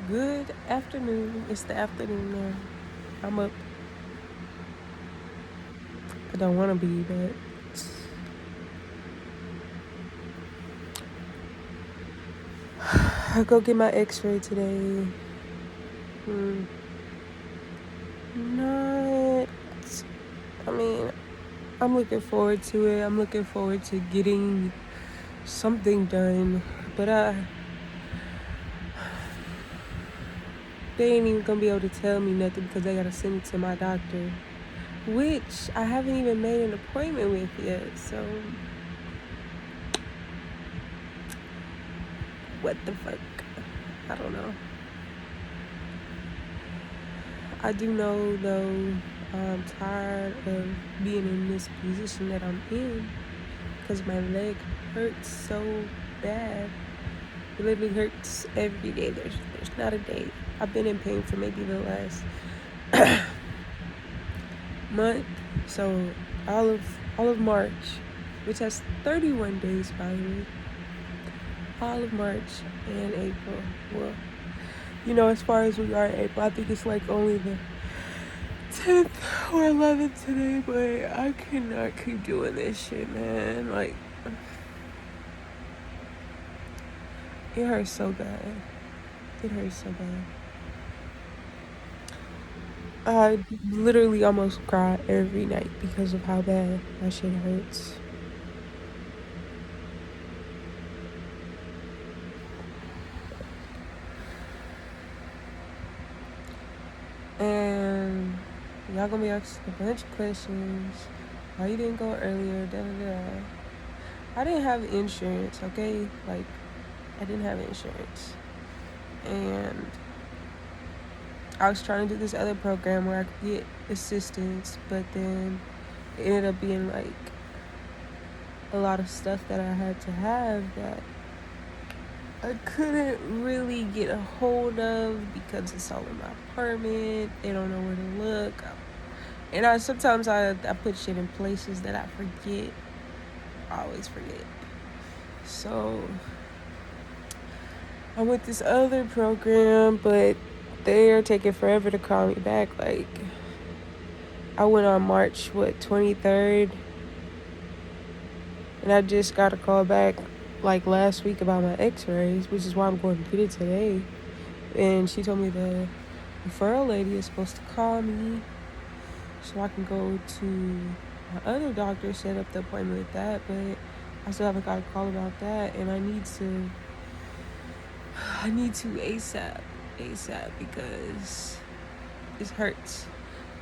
Good afternoon. It's the afternoon now. I'm up. I don't want to be, but I'll go get my x-ray today. Hmm. Not. I mean, I'm looking forward to it. I'm looking forward to getting something done. But they ain't even gonna be able to tell me nothing because they gotta send it to my doctor, which I haven't even made an appointment with yet. So, what the fuck? I don't know. I do know though, I'm tired of being in this position that I'm in because my leg hurts so bad. It literally hurts every day. There's not a day. I've been in pain for maybe the last month. So all of March, which has 31 days by the way. All of March and April. Well, as far as we are in April, I think it's like only the 10th or 11th today, but I cannot keep doing this shit, man. Like, it hurts so bad. It hurts so bad. I literally almost cry every night because of how bad my shit hurts. And y'all gonna be asking a bunch of questions. Why you didn't go earlier? Da da da. I didn't have insurance, okay? Like, I didn't have insurance. And I was trying to do this other program where I could get assistance, but then it ended up being like a lot of stuff that I had to have that I couldn't really get a hold of because it's all in my apartment. They don't know where to look. And sometimes I put shit in places that I forget. I always forget. So I'm with this other program, but they're taking forever to call me back. Like, I went on March 23rd, and I just got a call back like last week about my x-rays, which is why I'm going to get it today. And she told me the referral lady is supposed to call me so I can go to my other doctor, set up the appointment with that, but I still haven't got a call about that, and I need to ASAP because it hurts.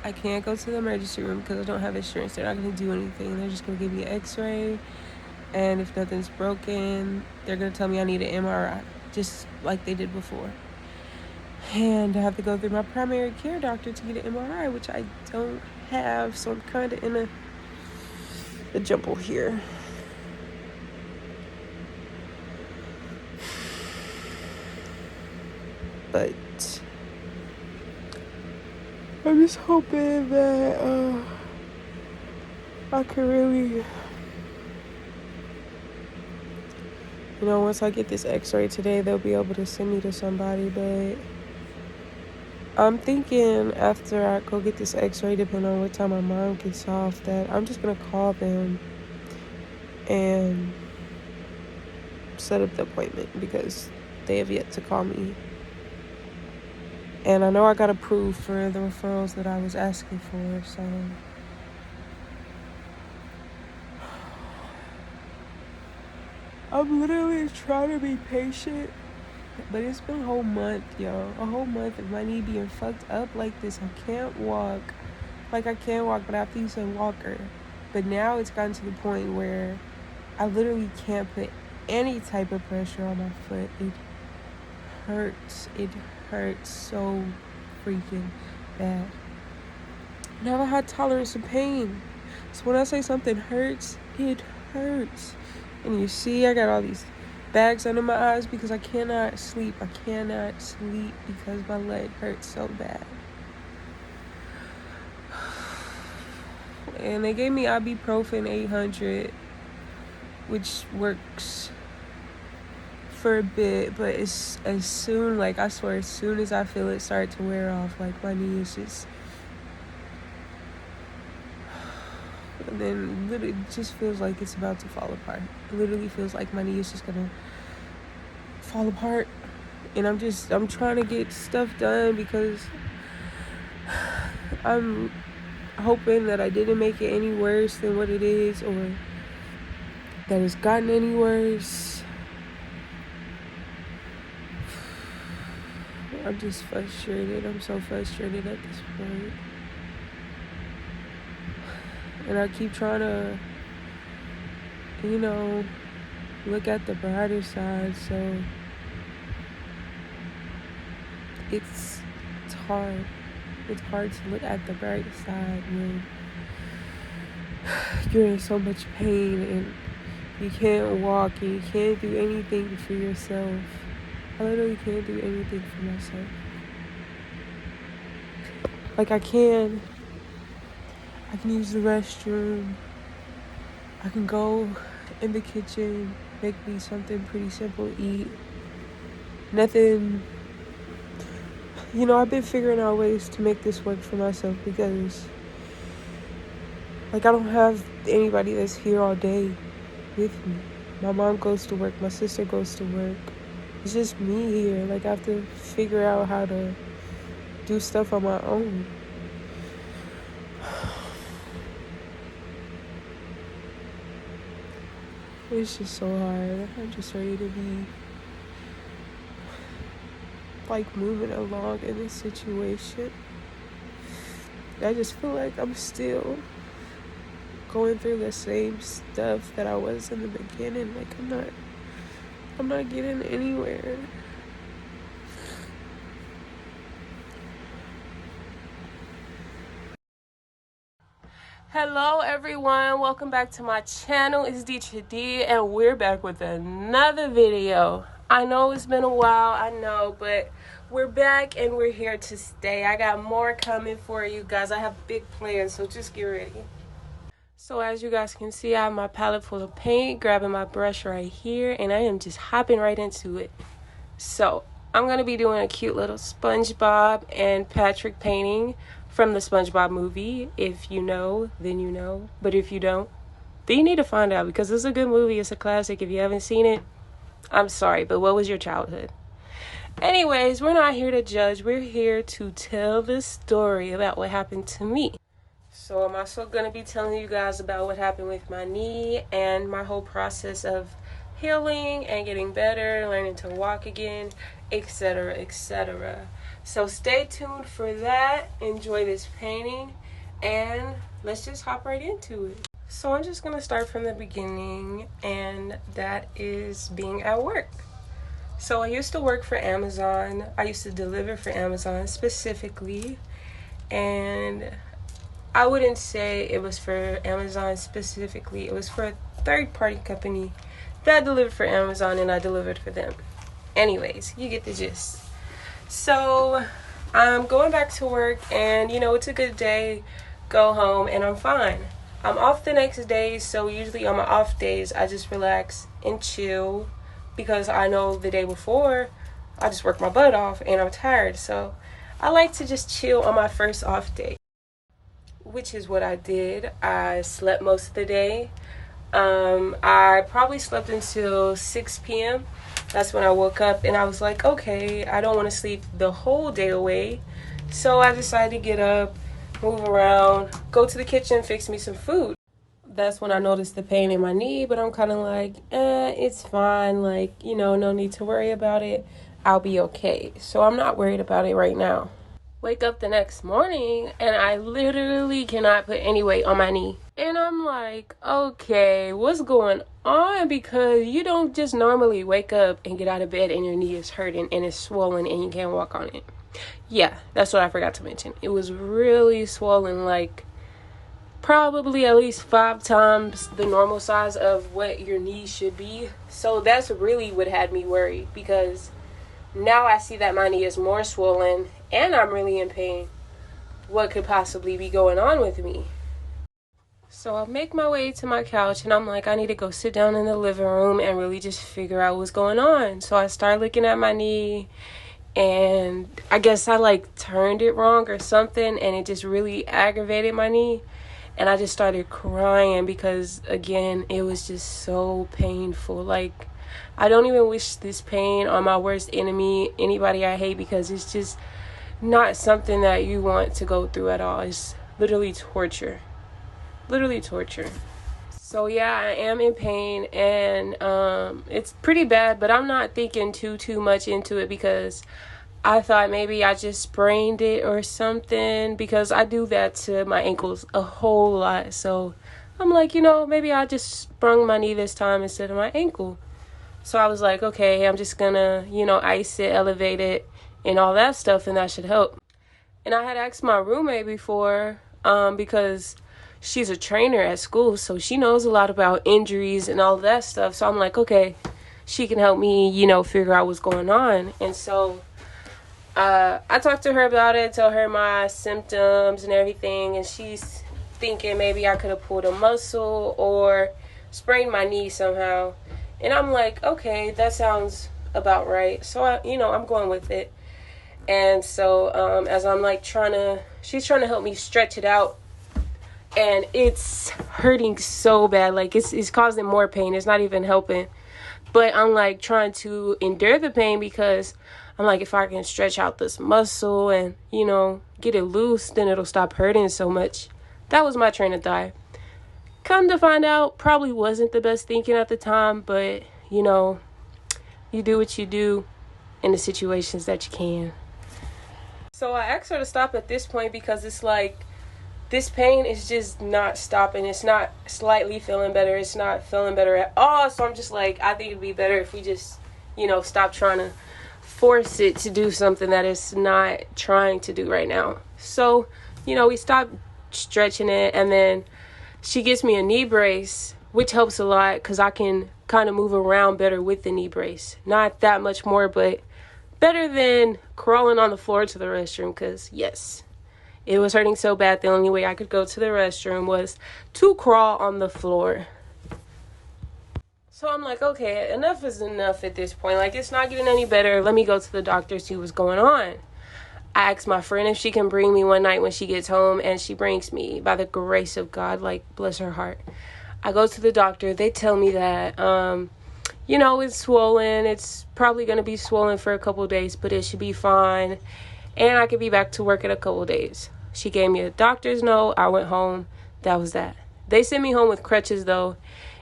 I can't go to the emergency room because I don't have insurance. They're not going to do anything. They're just going to give me an x-ray, and if nothing's broken, they're going to tell me I need an MRI, just like they did before. And I have to go through my primary care doctor to get an MRI, which I don't have, so I'm kind of in a jumble here. But I'm just hoping that I can really, once I get this x-ray today, they'll be able to send me to somebody. But I'm thinking after I go get this x-ray, depending on what time my mom gets off, that I'm just going to call them and set up the appointment because they have yet to call me. And I know I got approved for the referrals that I was asking for, so I'm literally trying to be patient. But it's been a whole month, yo. A whole month of my knee being fucked up like this. I can't walk. Like, I can walk, but I have to use a walker. But now it's gotten to the point where I literally can't put any type of pressure on my foot. It hurts. It hurts so freaking bad. I never had tolerance of pain. So when I say something hurts, it hurts. And you see, I got all these bags under my eyes because I cannot sleep. I cannot sleep because my leg hurts so bad. And they gave me ibuprofen 800, which works for a bit, but it's as soon, like I swear, as soon as I feel it start to wear off, like my knee is just, and then literally it just feels like it's about to fall apart. It literally feels like my knee is just gonna fall apart, and I'm trying to get stuff done because I'm hoping that I didn't make it any worse than what it is, or that it's gotten any worse. I'm just frustrated. I'm so frustrated at this point. And I keep trying to, look at the brighter side. So it's hard. It's hard to look at the bright side when you're in so much pain and you can't walk and you can't do anything for yourself. I literally can't do anything for myself. Like I can use the restroom. I can go in the kitchen, make me something pretty simple to eat. Nothing, I've been figuring out ways to make this work for myself because, like, I don't have anybody that's here all day with me. My mom goes to work, my sister goes to work. It's just me here. Like, I have to figure out how to do stuff on my own. It's just so hard. I'm just ready to be, like, moving along in this situation. I just feel like I'm still going through the same stuff that I was in the beginning. Like, I'm not getting anywhere. Hello everyone, welcome back to my channel. It's Deetra D and we're back with another video. I know it's been a while, I know, but we're back and we're here to stay. I got more coming for you guys. I have big plans, so just get ready. So as you guys can see, I have my palette full of paint, grabbing my brush right here, and I am just hopping right into it. So I'm going to be doing a cute little SpongeBob and Patrick painting from the SpongeBob movie. If you know, then you know. But if you don't, then you need to find out because it's a good movie. It's a classic. If you haven't seen it, I'm sorry, but what was your childhood? Anyways, we're not here to judge. We're here to tell the story about what happened to me. So I'm also going to be telling you guys about what happened with my knee and my whole process of healing and getting better, learning to walk again, etc., etc. So stay tuned for that. Enjoy this painting and let's just hop right into it. So I'm just going to start from the beginning, and that is being at work. So I used to work for Amazon. I used to deliver for Amazon specifically, and I wouldn't say it was for Amazon specifically. It was for a third-party company that delivered for Amazon, and I delivered for them. Anyways, you get the gist. So I'm going back to work, and it's a good day. Go home, and I'm fine. I'm off the next day, so usually on my off days, I just relax and chill because I know the day before, I just work my butt off, and I'm tired. So I like to just chill on my first off day, which is what I did. I slept most of the day. I probably slept until 6 p.m. That's when I woke up and I was like, okay, I don't want to sleep the whole day away. So I decided to get up, move around, go to the kitchen, fix me some food. That's when I noticed the pain in my knee, but I'm kind of like, it's fine. Like, no need to worry about it. I'll be okay. So I'm not worried about it right now. Wake up the next morning and I literally cannot put any weight on my knee. And I'm like, okay, what's going on? Because you don't just normally wake up and get out of bed and your knee is hurting and it's swollen and you can't walk on it. Yeah, that's what I forgot to mention. It was really swollen, like probably at least 5 times the normal size of what your knee should be. So that's really what had me worried, because now I see that my knee is more swollen and I'm really in pain. What could possibly be going on with me? So I make my way to my couch and I'm like, I need to go sit down in the living room and really just figure out what's going on. So I start looking at my knee, and I guess I like turned it wrong or something, and it just really aggravated my knee. And I just started crying because, again, it was just so painful. Like, I don't even wish this pain on my worst enemy, anybody I hate, because it's just not something that you want to go through at all. It's literally torture. Literally torture. So yeah, I am in pain, and it's pretty bad, but I'm not thinking too much into it because I thought maybe I just sprained it or something, because I do that to my ankles a whole lot. So I'm like, maybe I just sprung my knee this time instead of my ankle. So I was like, okay, I'm just gonna, ice it, elevate it, and all that stuff, and that should help. And I had asked my roommate before, because she's a trainer at school, so she knows a lot about injuries and all that stuff. So I'm like, okay, she can help me, figure out what's going on. And so I talked to her about it, tell her my symptoms and everything, and she's thinking maybe I could have pulled a muscle or sprained my knee somehow. And I'm like, okay, that sounds about right. So I'm going with it. And so as I'm like she's trying to help me stretch it out, and it's hurting so bad. Like, it's causing more pain. It's not even helping. But I'm like trying to endure the pain because I'm like, if I can stretch out this muscle and, get it loose, then it'll stop hurting so much. That was my train of thought. Come to find out, probably wasn't the best thinking at the time, but, you do what you do in the situations that you can. So I asked her to stop at this point because it's like, this pain is just not stopping. It's not slightly feeling better. It's not feeling better at all. So I'm just like, I think it'd be better if we just, stop trying to force it to do something that it's not trying to do right now. So, we stopped stretching it, and then she gives me a knee brace, which helps a lot because I can kind of move around better with the knee brace. Not that much more, but better than crawling on the floor to the restroom, because, yes, it was hurting so bad. The only way I could go to the restroom was to crawl on the floor. So I'm like, okay, enough is enough at this point. Like, it's not getting any better. Let me go to the doctor, see what's going on. I asked my friend if she can bring me one night when she gets home, and she brings me, by the grace of God, like, bless her heart. I go to the doctor. They tell me that, it's swollen. It's probably going to be swollen for a couple of days, but it should be fine. And I could be back to work in a couple of days. She gave me a doctor's note. I went home. That was that. They sent me home with crutches, though,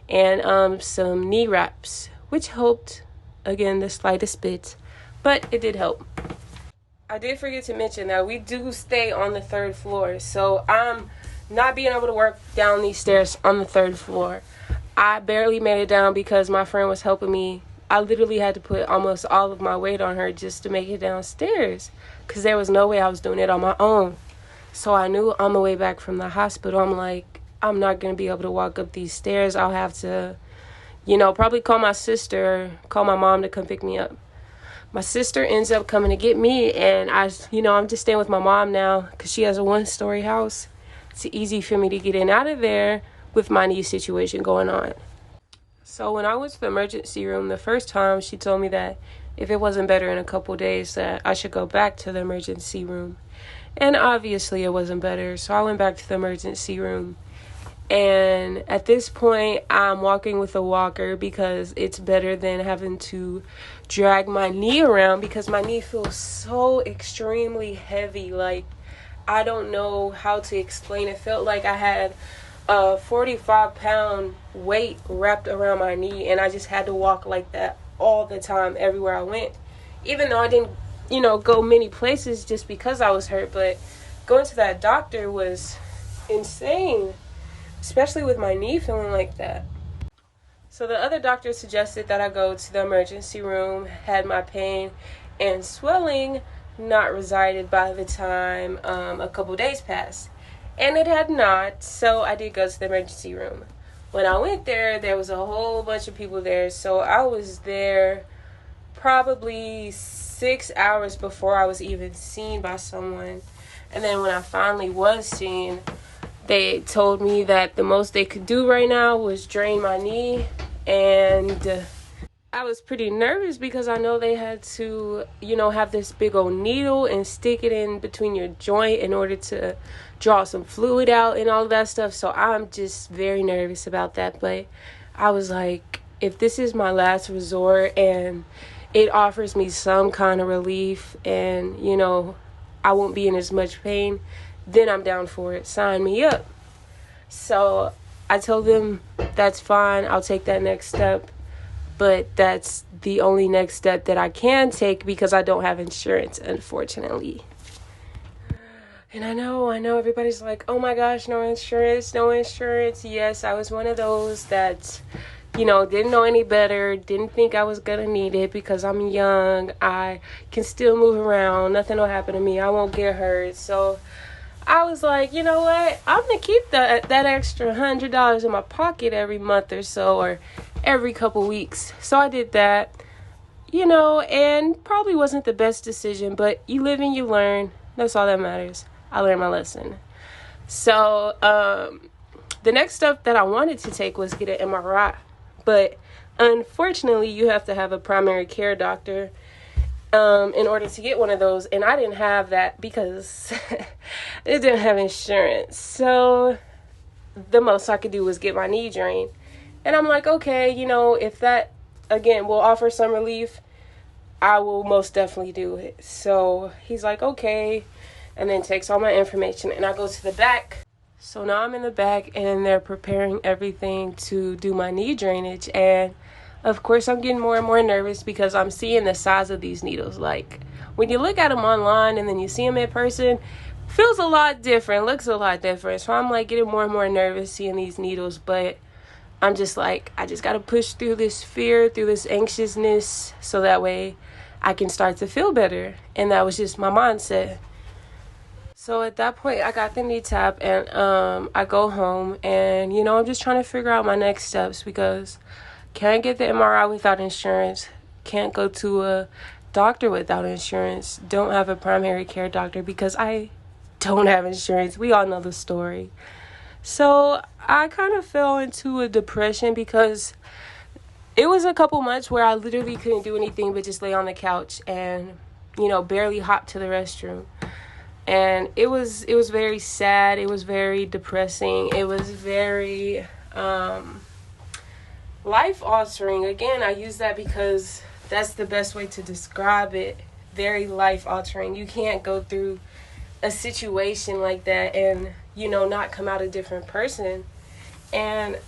and some knee wraps, which helped, again, the slightest bit, but it did help. I did forget to mention that we do stay on the 3rd floor, so I'm not being able to work down these stairs on the 3rd floor. I barely made it down because my friend was helping me. I literally had to put almost all of my weight on her just to make it downstairs, because there was no way I was doing it on my own. So I knew on the way back from the hospital, I'm like, I'm not going to be able to walk up these stairs. I'll have to, probably call my sister, call my mom to come pick me up. My sister ends up coming to get me, and I'm just staying with my mom now because she has a 1-story house. It's easy for me to get in out of there with my knee situation going on. So when I went to the emergency room the first time, she told me that if it wasn't better in a couple days, that I should go back to the emergency room. And obviously it wasn't better, so I went back to the emergency room. And at this point, I'm walking with a walker because it's better than having to drag my knee around, because my knee feels so extremely heavy. Like, I don't know how to explain. It felt like I had a 45-pound weight wrapped around my knee, and I just had to walk like that all the time everywhere I went. Even though I didn't, go many places just because I was hurt, but going to that doctor was insane, especially with my knee feeling like that. So the other doctor suggested that I go to the emergency room, had my pain and swelling not resided by the time a couple days passed. And it had not, so I did go to the emergency room. When I went there, there was a whole bunch of people there, so I was there probably 6 hours before I was even seen by someone. And then when I finally was seen, They told me that the most they could do right now was drain my knee, and I was pretty nervous because I know they had to, have this big old needle and stick it in between your joint in order to draw some fluid out and all of that stuff. So I'm just very nervous about that. But I was like, if this is my last resort and it offers me some kind of relief and, I won't be in as much pain, then I'm down for it. Sign me up. So I told them that's fine. I'll take that next step. But that's the only next step that I can take because I don't have insurance, unfortunately. And I know everybody's like, oh my gosh, no insurance. Yes, I was one of those that, didn't know any better, didn't think I was going to need it because I'm young. I can still move around. Nothing will happen to me. I won't get hurt. So I was like, you know what? I'm going to keep that extra $100 in my pocket every month or so, or every couple weeks. So I did that, and probably wasn't the best decision, but you live and you learn. That's all that matters. I learned my lesson. So the next step that I wanted to take was get an MRI. But unfortunately, you have to have a primary care doctor in order to get one of those. And I didn't have that because it didn't have insurance. So the most I could do was get my knee drained. And I'm like, okay, if that, again, will offer some relief, I will most definitely do it. So he's like, okay, and then takes all my information, and I go to the back. So now I'm in the back, and they're preparing everything to do my knee drainage. And, of course, I'm getting more and more nervous because I'm seeing the size of these needles. Like, when you look at them online and then you see them in person, feels a lot different, looks a lot different. So I'm, like, getting more and more nervous seeing these needles, but I'm just like, I just got to push through this fear, through this anxiousness, so that way I can start to feel better. And that was just my mindset. So at that point, I got the knee tap, and I go home, and, I'm just trying to figure out my next steps because can't get the MRI without insurance, can't go to a doctor without insurance, don't have a primary care doctor because I don't have insurance. We all know the story. So I kind of fell into a depression because it was a couple months where I literally couldn't do anything but just lay on the couch and, barely hop to the restroom. And it was very sad. It was very depressing. It was very life-altering. Again, I use that because that's the best way to describe it. Very life-altering. You can't go through a situation like that and not come out a different person. And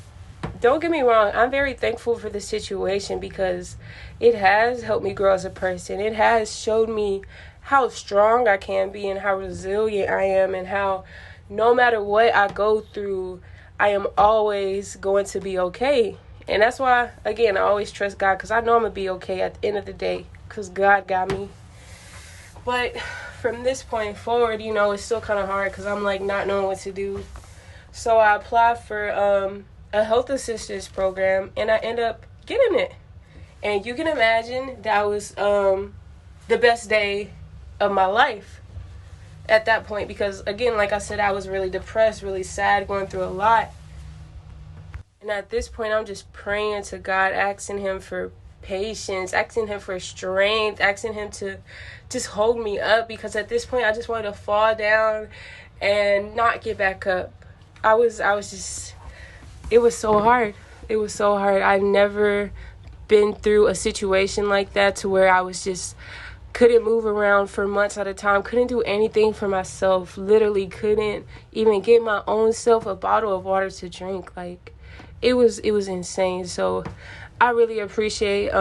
don't get me wrong, I'm very thankful for the situation because it has helped me grow as a person. It has showed me how strong I can be and how resilient I am, and how no matter what I go through, I am always going to be okay. And that's why, again, I always trust God because I know I'm going to be okay at the end of the day because God got me. But from this point forward, it's still kind of hard because I'm like not knowing what to do. So I applied for a health assistance program, and I end up getting it. And you can imagine that was the best day of my life at that point because, again, like I said, I was really depressed, really sad, going through a lot. And at this point, I'm just praying to God, asking him for patience, asking him for strength, asking him to just hold me up because at this point, I just wanted to fall down and not get back up. I was just, it was so hard. It was so hard. I've never been through a situation like that to where I was just couldn't move around for months at a time, couldn't do anything for myself, literally couldn't even get my own self a bottle of water to drink. Like, it was insane. So I really appreciate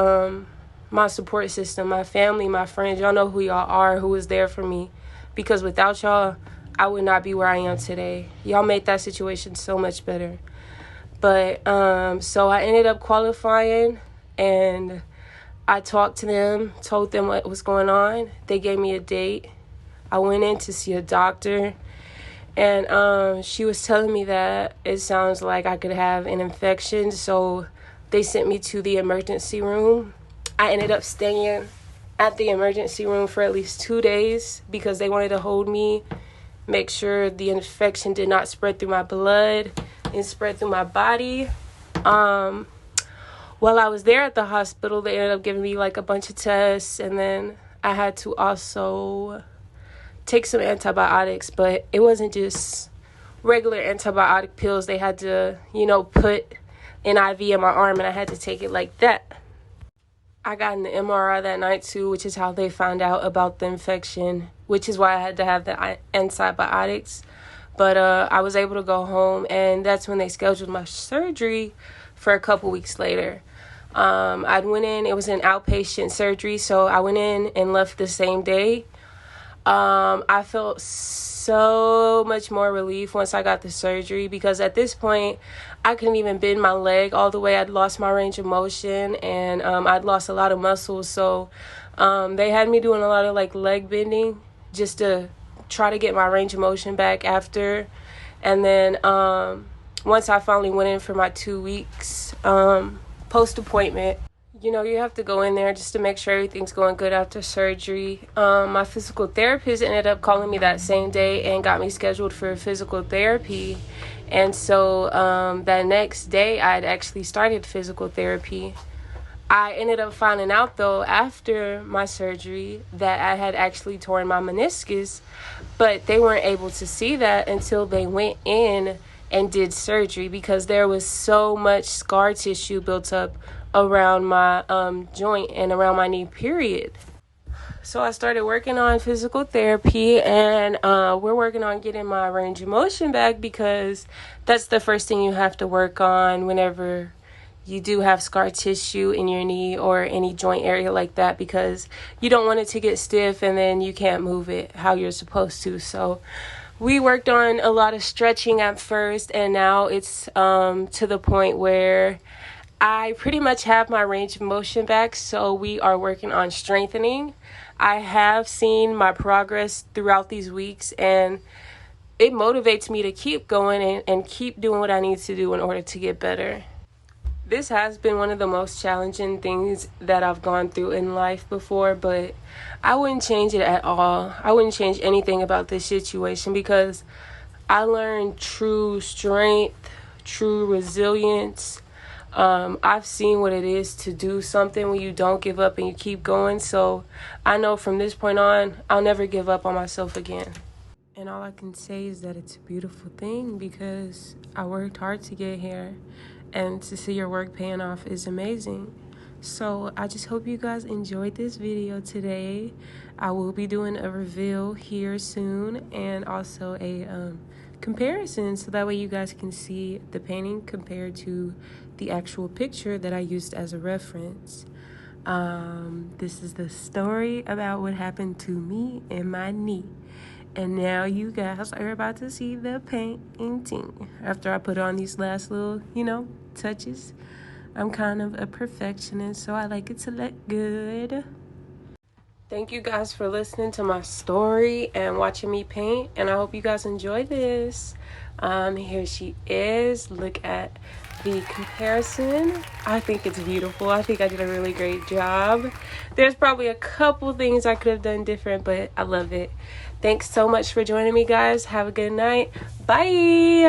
my support system, my family, my friends. Y'all know who y'all are, who was there for me, because without y'all, I would not be where I am today. Y'all made that situation so much better. But so I ended up qualifying, and I talked to them, told them what was going on. They gave me a date. I went in to see a doctor, and she was telling me that it sounds like I could have an infection, so they sent me to the emergency room. I ended up staying at the emergency room for at least 2 days because they wanted to hold me make sure the infection did not spread through my blood and spread through my body. While I was there at the hospital, they ended up giving me like a bunch of tests, and then I had to also take some antibiotics, but it wasn't just regular antibiotic pills. They had to, put an IV in my arm, and I had to take it like that. I got an MRI that night too, which is how they found out about the infection, which is why I had to have the antibiotics. But I was able to go home, and that's when they scheduled my surgery for a couple weeks later. I went in, it was an outpatient surgery, so I went in and left the same day. I felt so much more relief once I got the surgery, because at this point, I couldn't even bend my leg all the way. I'd lost my range of motion, and I'd lost a lot of muscles, so they had me doing a lot of like leg bending just to try to get my range of motion back after. And then once I finally went in for my 2 weeks post-appointment, you have to go in there just to make sure everything's going good after surgery. My physical therapist ended up calling me that same day and got me scheduled for physical therapy. And so that next day, I had actually started physical therapy. I ended up finding out, though, after my surgery that I had actually torn my meniscus, but they weren't able to see that until they went in and did surgery, because there was so much scar tissue built up around my joint and around my knee, period. So I started working on physical therapy, and we're working on getting my range of motion back, because that's the first thing you have to work on whenever you do have scar tissue in your knee or any joint area like that, because you don't want it to get stiff and then you can't move it how you're supposed to. So we worked on a lot of stretching at first, and now it's to the point where I pretty much have my range of motion back, so we are working on strengthening. I have seen my progress throughout these weeks, and it motivates me to keep going and keep doing what I need to do in order to get better. This has been one of the most challenging things that I've gone through in life before, but I wouldn't change it at all. I wouldn't change anything about this situation, because I learned true strength, true resilience. I've seen what it is to do something when you don't give up and you keep going. So I know from this point on, I'll never give up on myself again. And all I can say is that it's a beautiful thing, because I worked hard to get here, and to see your work paying off is amazing. So I just hope you guys enjoyed this video today. I will be doing a reveal here soon, and also a comparison, so that way you guys can see the painting compared to the actual picture that I used as a reference. This is the story about what happened to me and my knee. And now you guys are about to see the painting. After I put on these last little, touches. I'm kind of a perfectionist, so I like it to look good. Thank you guys for listening to my story and watching me paint, and I hope you guys enjoy this. Here she is. Look at the comparison. I think it's beautiful. I think I did a really great job. There's probably a couple things I could have done different, but I love it. Thanks so much for joining me, guys. Have a good night. Bye.